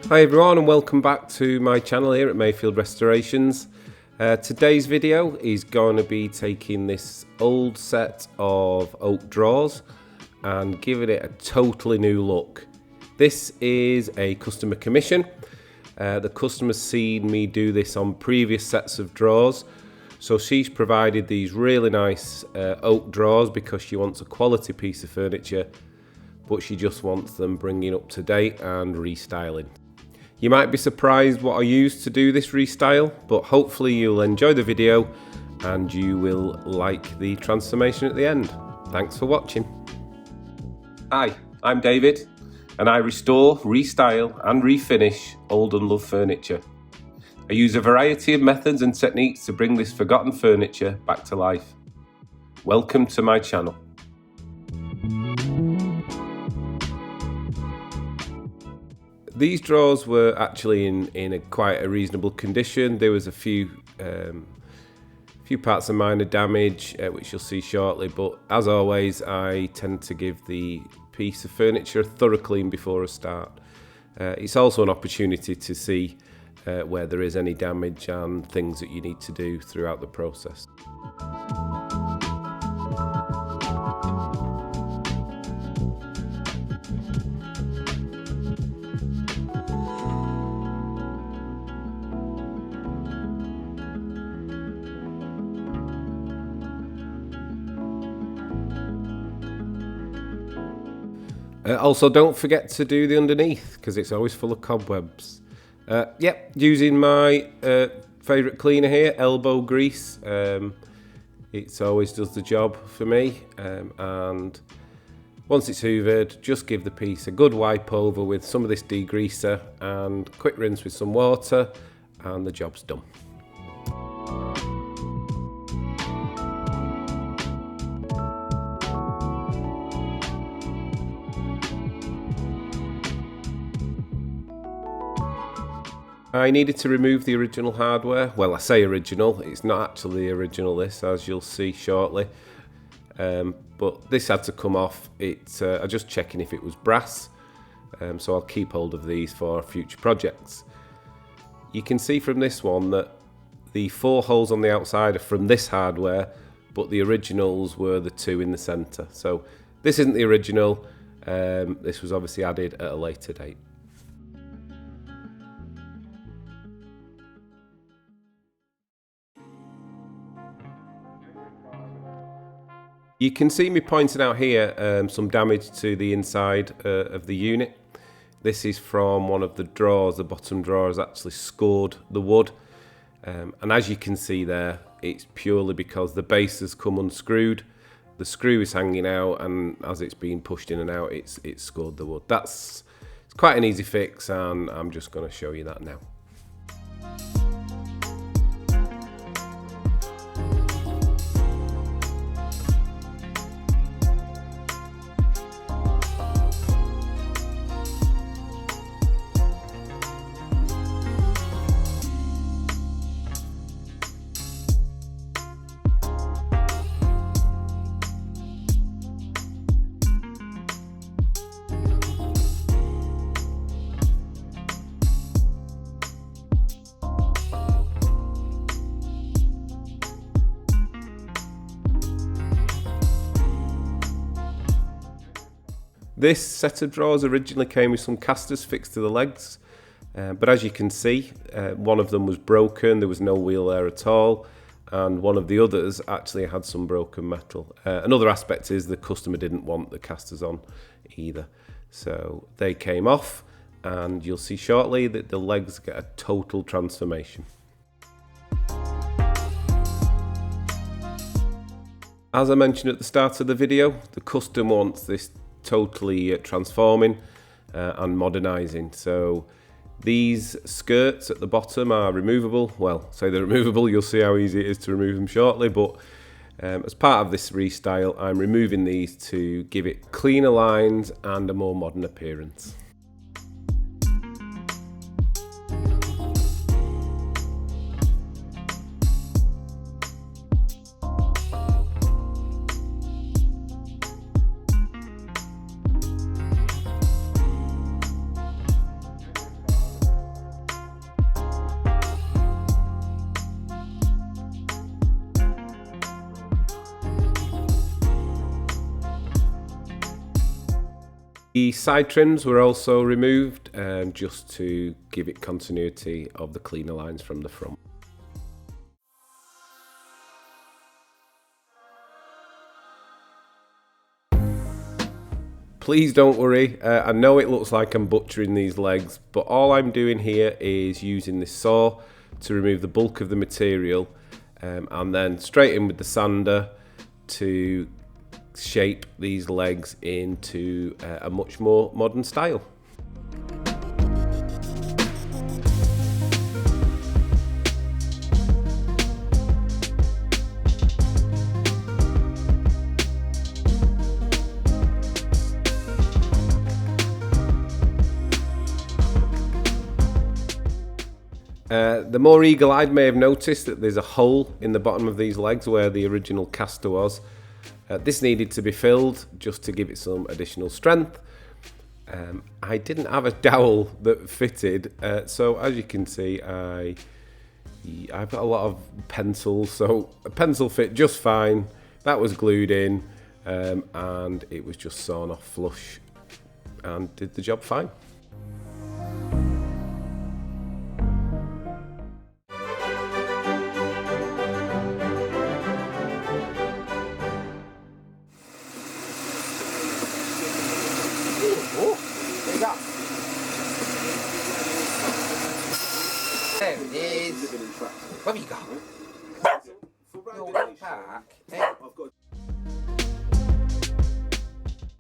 Hi everyone and welcome back to my channel here at Mayfield Restorations. Today's video is going to be taking this old set of oak drawers and giving it a totally new look. This is a customer commission. The customer's seen me do this on previous sets of drawers, so she's provided these really nice oak drawers because she wants a quality piece of furniture, but she just wants them bringing up to date and restyling. You might be surprised what I used to do this restyle, but hopefully you'll enjoy the video and you will like the transformation at the end. Thanks for watching. Hi, I'm David and I restore, restyle and refinish old and loved furniture. I use a variety of methods and techniques to bring this forgotten furniture back to life. Welcome to my channel. These drawers were actually in quite a reasonable condition. There was a few parts of minor damage, which you'll see shortly, but as always I tend to give the piece of furniture a thorough clean before I start. It's also an opportunity to see where there is any damage and things that you need to do throughout the process. Also, don't forget to do the underneath because it's always full of cobwebs. Yep, using my favourite cleaner here, elbow grease. It always does the job for me. And once it's hoovered, just give the piece a good wipe over with some of this degreaser and quick rinse with some water, and the job's done. I needed to remove the original hardware. Well, I say original, it's not actually the original this, as you'll see shortly. But this had to come off. I'm just checking if it was brass, so I'll keep hold of these for future projects. You can see from this one that the 4 holes on the outside are from this hardware, but the originals were the 2 in the centre. So this isn't the original, this was obviously added at a later date. You can see me pointing out here some damage to the inside of the unit. This is from one of the drawers. The bottom drawer has actually scored the wood. And as you can see there, it's purely because the base has come unscrewed. The screw is hanging out, and as it's being pushed in and out, it's scored the wood. It's quite an easy fix, and I'm just going to show you that now. This set of drawers originally came with some casters fixed to the legs, but as you can see, one of them was broken, there was no wheel there at all, and one of the others actually had some broken metal. Another aspect is the customer didn't want the casters on either, so they came off, and you'll see shortly that the legs get a total transformation. As I mentioned at the start of the video, the customer wants this totally transforming and modernising. So these skirts at the bottom are removable. Well, say they're removable, you'll see how easy it is to remove them shortly, but as part of this restyle I'm removing these to give it cleaner lines and a more modern appearance. The side trims were also removed just to give it continuity of the cleaner lines from the front. Please don't worry, I know it looks like I'm butchering these legs, but all I'm doing here is using this saw to remove the bulk of the material and then straight in with the sander to shape these legs into a much more modern style. The more eagle-eyed may have noticed that there's a hole in the bottom of these legs where the original caster was. This needed to be filled just to give it some additional strength. I didn't have a dowel that fitted, so as you can see I've got a lot of pencils, so a pencil fit just fine. That was glued in and it was just sawn off flush and did the job fine. There it is. Where have you gone? Your back.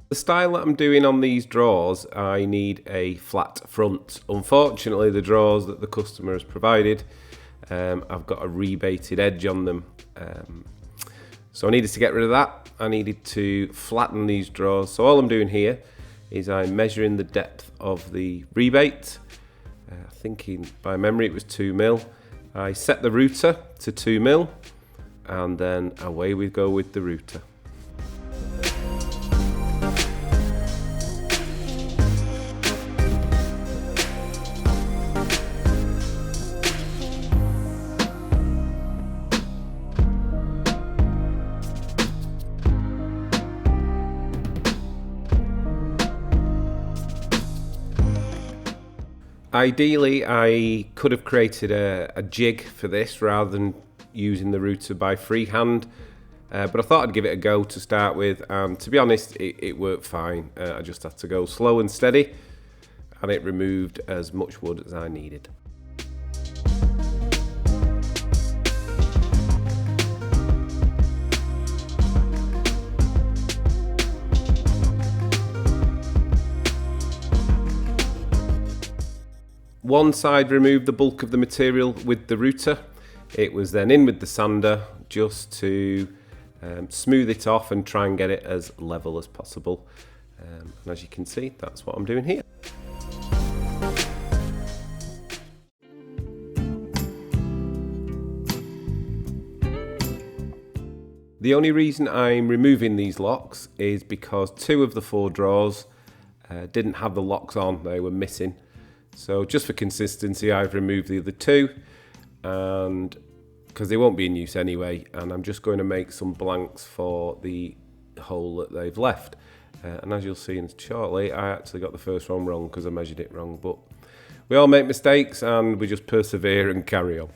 The style that I'm doing on these drawers, I need a flat front. Unfortunately, the drawers that the customer has provided, I've got a rebated edge on them. So I needed to get rid of that. I needed to flatten these drawers. So all I'm doing here is I'm measuring the depth of the rebate. Thinking by memory it was 2mm. I set the router to 2mm and then away we go with the router. Ideally, I could have created a jig for this rather than using the router by freehand, but I thought I'd give it a go to start with, and to be honest, it worked fine. I just had to go slow and steady, and it removed as much wood as I needed. One side removed the bulk of the material with the router. It was then in with the sander just to smooth it off and try and get it as level as possible. And as you can see, that's what I'm doing here. The only reason I'm removing these locks is because 2 of the 4 drawers didn't have the locks on, they were missing. So just for consistency, I've removed the other 2, and because they won't be in use anyway, and I'm just going to make some blanks for the hole that they've left. And as you'll see shortly, I actually got the first one wrong because I measured it wrong, but we all make mistakes and we just persevere and carry on.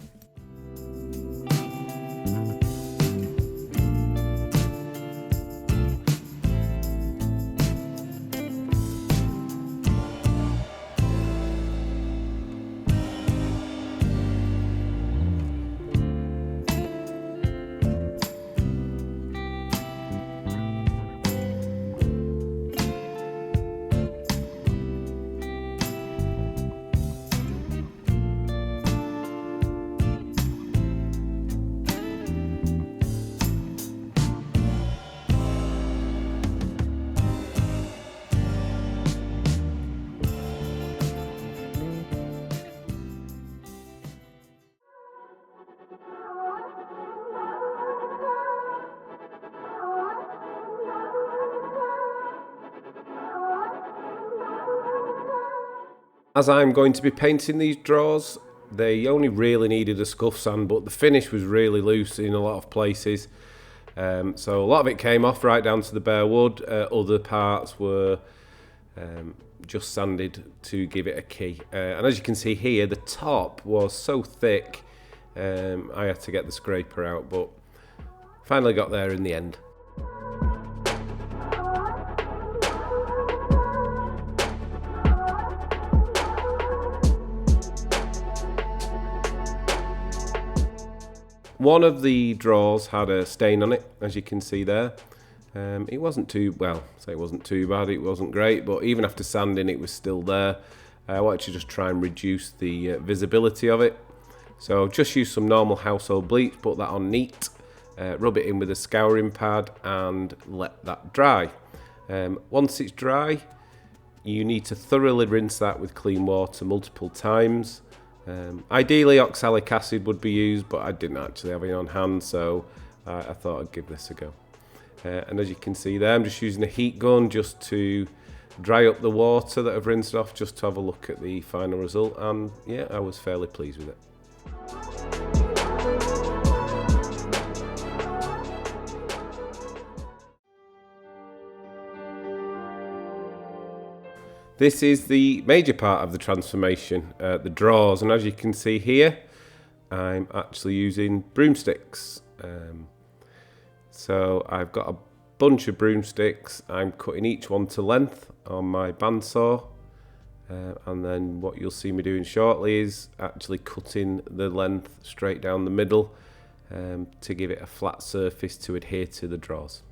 As I'm going to be painting these drawers, they only really needed a scuff sand, but the finish was really loose in a lot of places. So a lot of it came off right down to the bare wood. Other parts were just sanded to give it a key. And as you can see here, the top was so thick, I had to get the scraper out, but finally got there in the end. One of the drawers had a stain on it, as you can see there. It wasn't too, well, say it wasn't too bad, it wasn't great, but even after sanding it was still there. I wanted to just try and reduce the visibility of it. So just use some normal household bleach, put that on neat, rub it in with a scouring pad and let that dry. Once it's dry, you need to thoroughly rinse that with clean water multiple times. Ideally oxalic acid would be used, but I didn't actually have any on hand, so I thought I'd give this a go. And as you can see there, I'm just using a heat gun just to dry up the water that I've rinsed off, just to have a look at the final result, and yeah, I was fairly pleased with it. This is the major part of the transformation, the drawers, and as you can see here, I'm actually using broomsticks. So I've got a bunch of broomsticks. I'm cutting each one to length on my bandsaw, and then what you'll see me doing shortly is actually cutting the length straight down the middle to give it a flat surface to adhere to the drawers.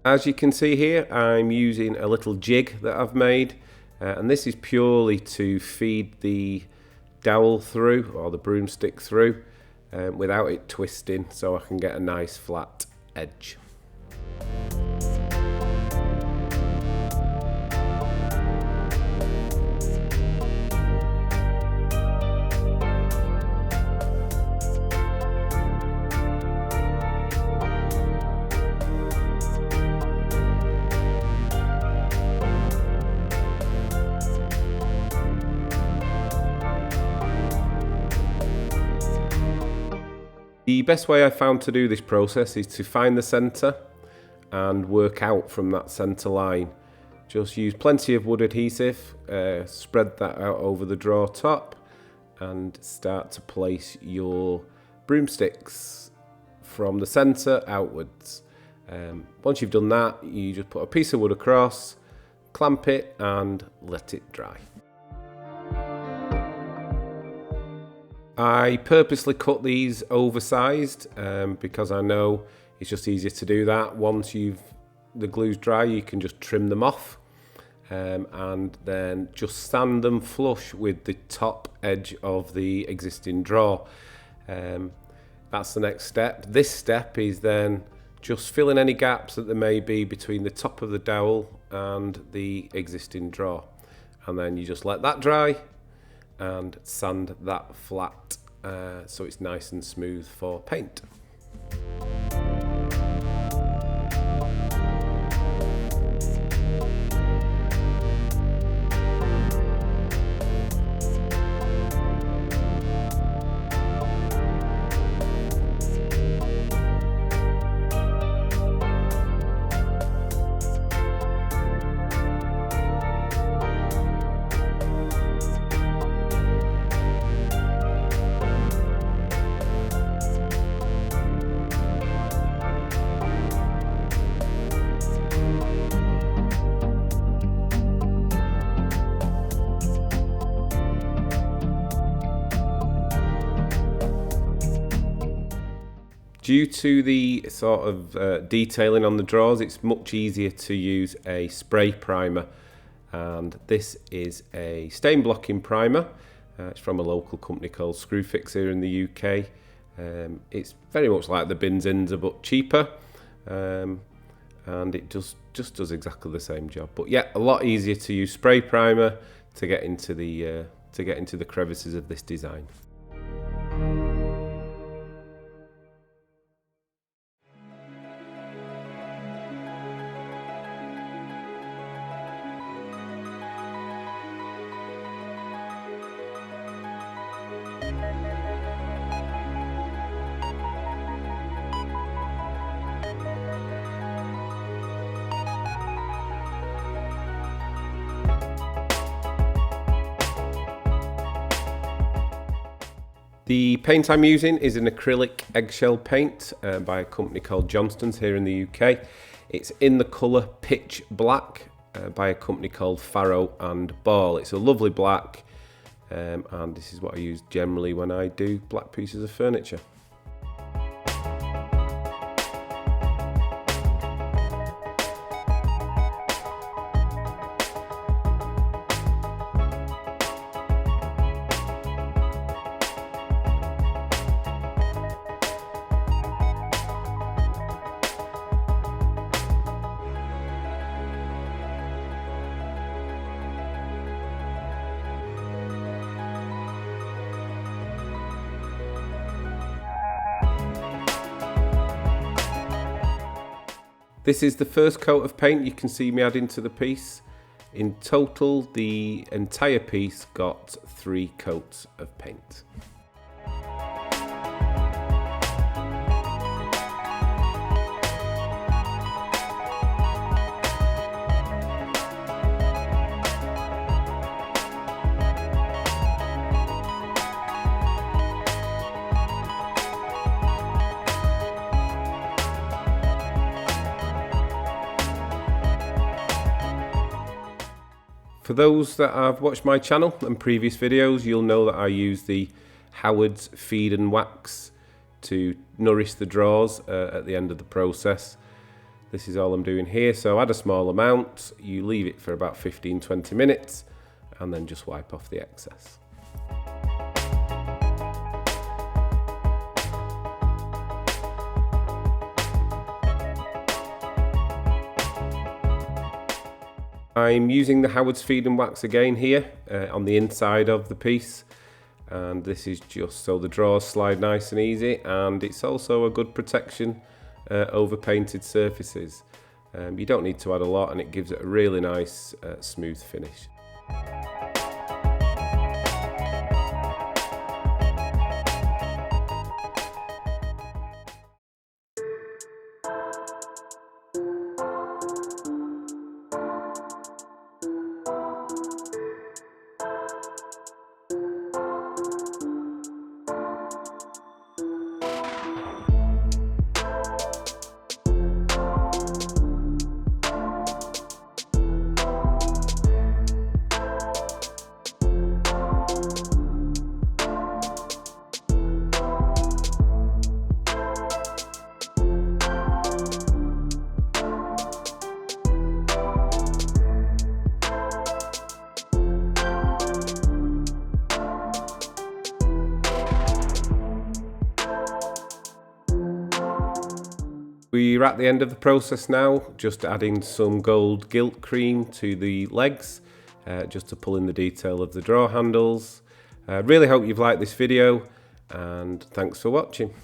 As you can see here, I'm using a little jig that I've made, and this is purely to feed the dowel through, or the broomstick through, without it twisting, so I can get a nice flat edge. The best way I found to do this process is to find the centre and work out from that centre line. Just use plenty of wood adhesive, spread that out over the drawer top and start to place your broomsticks from the centre outwards. Once you've done that, you just put a piece of wood across, clamp it and let it dry. I purposely cut these oversized because I know it's just easier to do that. Once the glue's dry, you can just trim them off and then just sand them flush with the top edge of the existing drawer. That's the next step. This step is then just filling any gaps that there may be between the top of the dowel and the existing drawer. And then you just let that dry and sand that flat so it's nice and smooth for paint. Due to the sort of detailing on the drawers, it's much easier to use a spray primer, and this is a stain blocking primer. It's from a local company called SCREWFIX here in the UK. It's very much like the Binzinza but cheaper, and it just does exactly the same job. But yeah, a lot easier to use spray primer to get into the crevices of this design. The paint I'm using is an acrylic eggshell paint by a company called Johnstones here in the UK. It's in the colour Pitch Black by a company called Farrow and Ball. It's a lovely black and this is what I use generally when I do black pieces of furniture. This is the first coat of paint you can see me adding to the piece. In total, the entire piece got 3 coats of paint. For those that have watched my channel and previous videos, you'll know that I use the Howard's Feed and Wax to nourish the drawers at the end of the process. This is all I'm doing here, so add a small amount, you leave it for about 15-20 minutes and then just wipe off the excess. I'm using the Howard's Feed and Wax again here on the inside of the piece, and this is just so the drawers slide nice and easy, and it's also a good protection over painted surfaces. You don't need to add a lot and it gives it a really nice smooth finish. We're at the end of the process now, just adding some gold gilt cream to the legs, just to pull in the detail of the drawer handles. Really hope you've liked this video, and thanks for watching.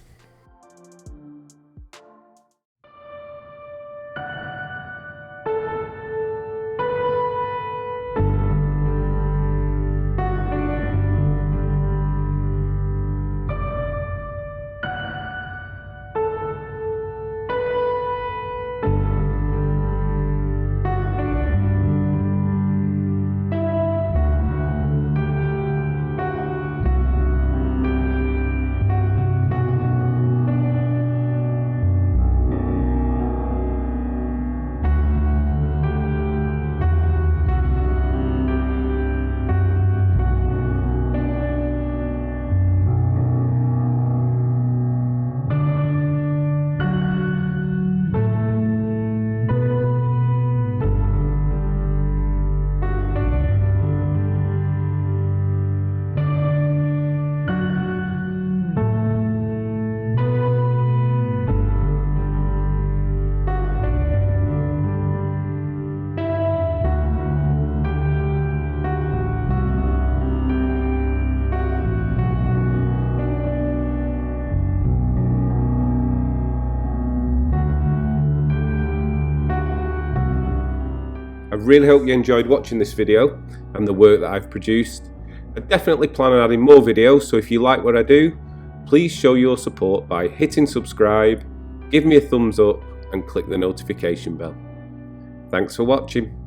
I really hope you enjoyed watching this video and the work that I've produced. I definitely plan on adding more videos, so if you like what I do, please show your support by hitting subscribe, give me a thumbs up and click the notification bell. Thanks for watching.